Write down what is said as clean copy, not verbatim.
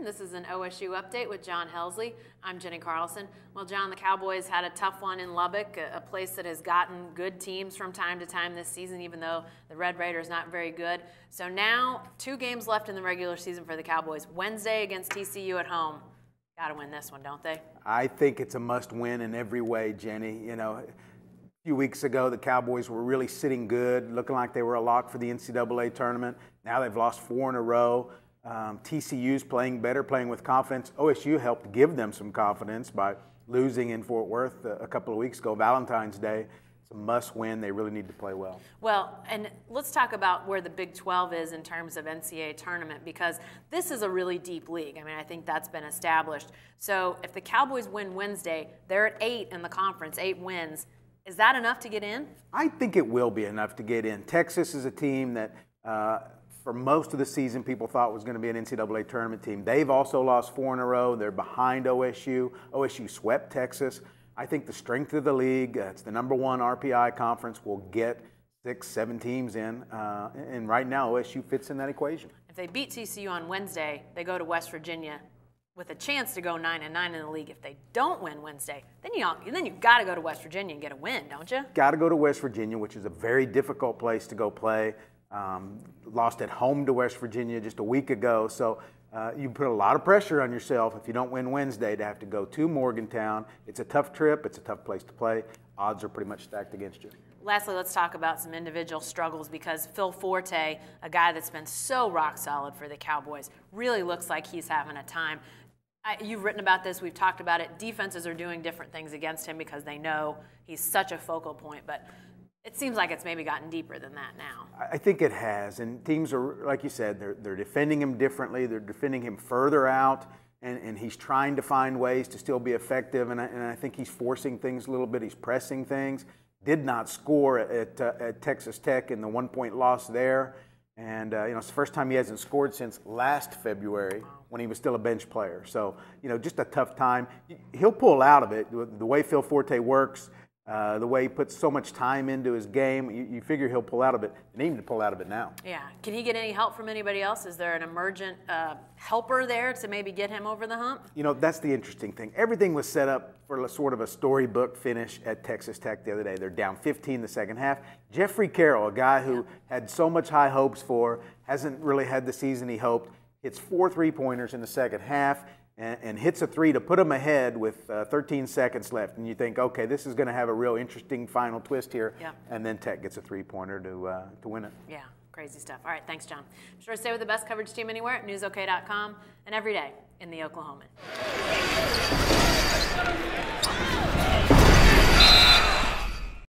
afternoon. This is an OSU update with John Helsley. I'm Jenny Carlson. Well, John, the Cowboys had a tough one in Lubbock, a place that has gotten good teams from time to time this season, even though the Red Raiders not very good. So now 2 games left in the regular season for the Cowboys. Wednesday against TCU at home. Got to win this one, don't they? I think it's a must-win in every way, Jenny. You know, a few weeks ago, the Cowboys were really sitting good, looking like they were a lock for the NCAA tournament. Now they've lost 4 in a row. TCU's playing better, playing with confidence. OSU helped give them some confidence by losing in Fort Worth a couple of weeks ago, Valentine's Day. It's a must-win. They really need to play well. Well, and let's talk about where the Big 12 is in terms of NCAA tournament, because this is a really deep league. I mean, I think that's been established. So if the Cowboys win Wednesday, they're at 8 in the conference, 8 wins. Is that enough to get in? I think it will be enough to get in. Texas is a team that for most of the season, people thought was going to be an NCAA tournament team. They've also lost 4 in a row. They're behind OSU. OSU swept Texas. I think the strength of the league, it's the #1 RPI conference, will get 6, 7 teams in. And right now, OSU fits in that equation. If they beat TCU on Wednesday, they go to West Virginia with a chance to go 9-9 in the league. If they don't win Wednesday, then you've got to go to West Virginia and get a win, don't you? Got to go to West Virginia, which is a very difficult place to go play. Lost at home to West Virginia just a week ago. So you put a lot of pressure on yourself if you don't win Wednesday to have to go to Morgantown. It's a tough trip. It's a tough place to play. Odds are pretty much stacked against you. Lastly, let's talk about some individual struggles, because Phil Forte, a guy that's been so rock solid for the Cowboys, really looks like he's having a time. You've written about this. We've talked about it. Defenses are doing different things against him because they know he's such a focal point. But it seems like it's maybe gotten deeper than that now. I think it has, and teams are, like you said, they're defending him differently. They're defending him further out, and he's trying to find ways to still be effective, and I think he's forcing things a little bit. He's pressing things. Did not score at Texas Tech in the 1-point loss there, and it's the first time he hasn't scored since last February when he was still a bench player. So, just a tough time. He'll pull out of it. The way Phil Forte works, the way he puts so much time into his game, you figure he'll pull out of it, and even to pull out of it now. Yeah. Can he get any help from anybody else? Is there an emergent helper there to maybe get him over the hump? That's the interesting thing. Everything was set up for sort of a storybook finish at Texas Tech the other day. They're down 15 the second half. Jeffrey Carroll, a guy who had so much high hopes for, hasn't really had the season he hoped, hits 4 3-pointers in the second half, and hits a 3 to put them ahead with 13 seconds left. And you think, okay, this is going to have a real interesting final twist here. Yep. And then Tech gets a 3-pointer to win it. Yeah, crazy stuff. All right, thanks, John. Be sure to stay with the best coverage team anywhere at newsok.com and every day in the Oklahoman.